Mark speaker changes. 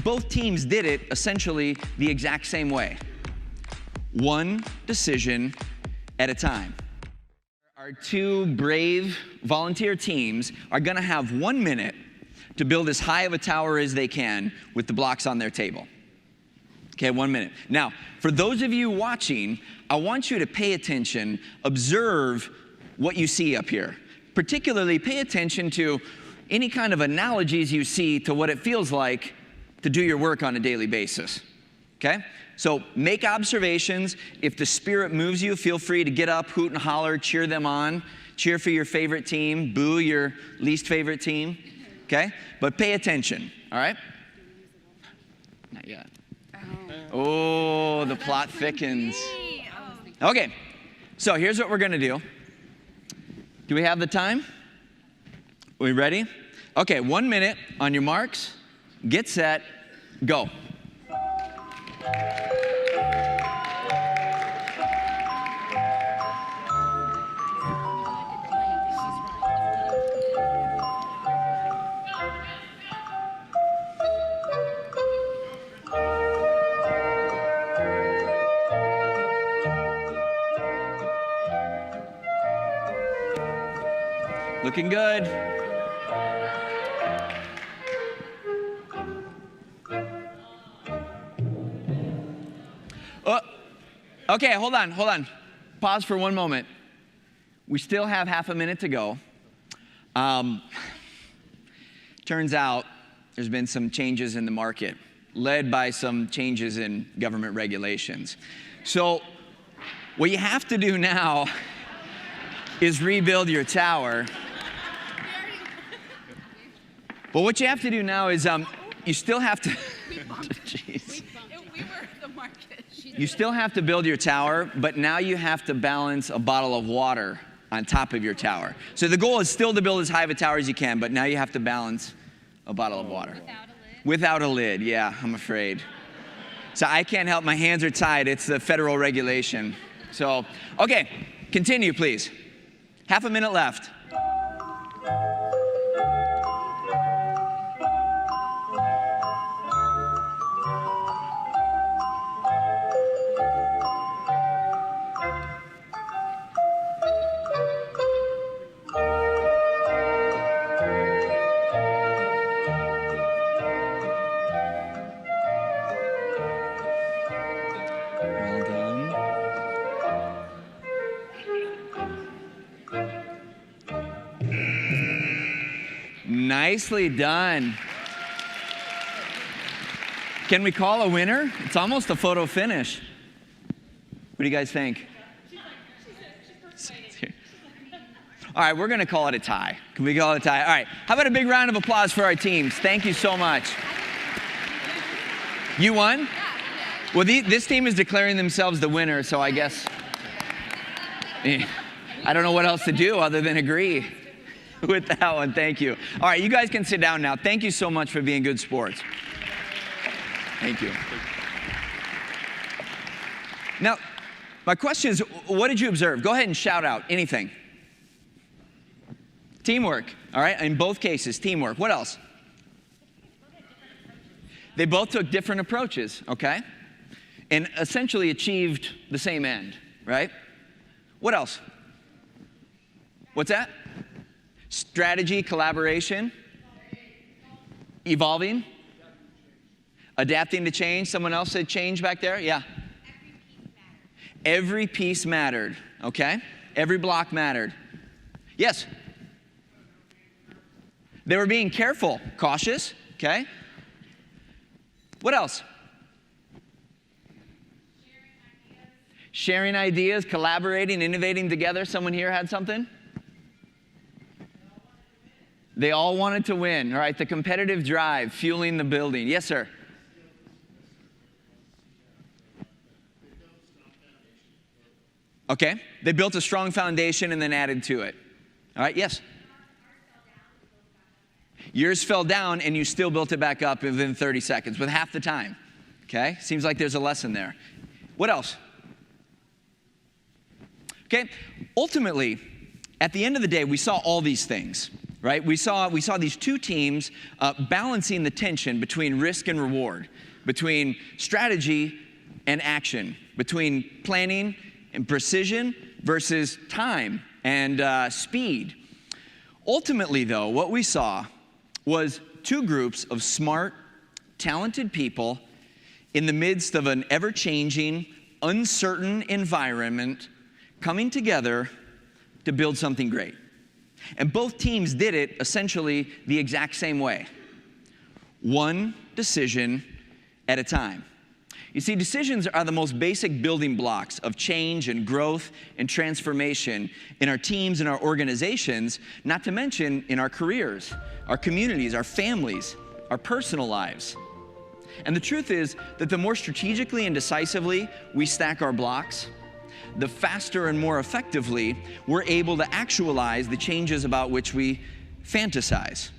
Speaker 1: both teams did it essentially the exact same way. One decision at a time. Our two brave volunteer teams are going to have 1 minute to build as high of a tower as they can with the blocks on their table. Okay, 1 minute. Now, for those of you watching, I want you to pay attention, observe what you see up here. Particularly pay attention to any kind of analogies you see to what it feels like to do your work on a daily basis. Okay? So make observations. If the spirit moves you, feel free to get up, hoot and holler, cheer them on. Cheer for your favorite team, boo your least favorite team. Okay? But pay attention, all right? Not yet. Oh, the plot thickens. Okay, so here's what we're going to do. Do we have the time? Are we ready? Okay, 1 minute on your marks. Get set. Go. Looking good. Oh, okay, hold on. Pause for 1 moment. We still have half a minute to go. Turns out there's been some changes in the market, led by some changes in government regulations. So what you have to do now is rebuild your tower. But what you have to do now is you still have to jeez. You still have to build your tower, but now you have to balance a bottle of water on top of your tower. So the goal is still to build as high of a tower as you can, but now you have to balance a bottle of water. Without a lid, yeah, I'm afraid. So I can't help, my hands are tied. It's the federal regulation. So, okay, continue, please. Half a minute left. Nicely done. Can we call a winner? It's almost a photo finish. What do you guys think? All right, we're going to call it a tie. Can we call it a tie? All right, how about a big round of applause for our teams? Thank you so much. You won? Well, this team is declaring themselves the winner, so I guess I don't know what else to do other than agree with that one. Thank you. All right, you guys can sit down now. Thank you so much for being good sports. Thank you. Now, my question is, what did you observe? Go ahead and shout out anything. Teamwork, all right? In both cases, teamwork. What else? They both took different approaches, okay? And essentially achieved the same end, right? What else? What's that? Strategy, collaboration, evolving, adapting to change. Someone else said change back there? Yeah. Every piece mattered, okay? Every block mattered. Yes? They were being careful, cautious, okay? What else? Sharing ideas, collaborating, innovating together. Someone here had something? They all wanted to win, all right? The competitive drive, fueling the building. Yes, sir? Okay. They built a strong foundation and then added to it. All right, yes? Yours fell down and you still built it back up within 30 seconds, with half the time. Okay? Seems like there's a lesson there. What else? Okay? Ultimately, at the end of the day, we saw all these things. right? We saw these two teams balancing the tension between risk and reward, between strategy and action, between planning and precision versus time and speed. Ultimately, though, what we saw was two groups of smart, talented people in the midst of an ever-changing, uncertain environment coming together to build something great. And both teams did it essentially the exact same way. One decision at a time. You see, decisions are the most basic building blocks of change and growth and transformation in our teams and our organizations, not to mention in our careers, our communities, our families, our personal lives. And the truth is that the more strategically and decisively we stack our blocks, the faster and more effectively we're able to actualize the changes about which we fantasize.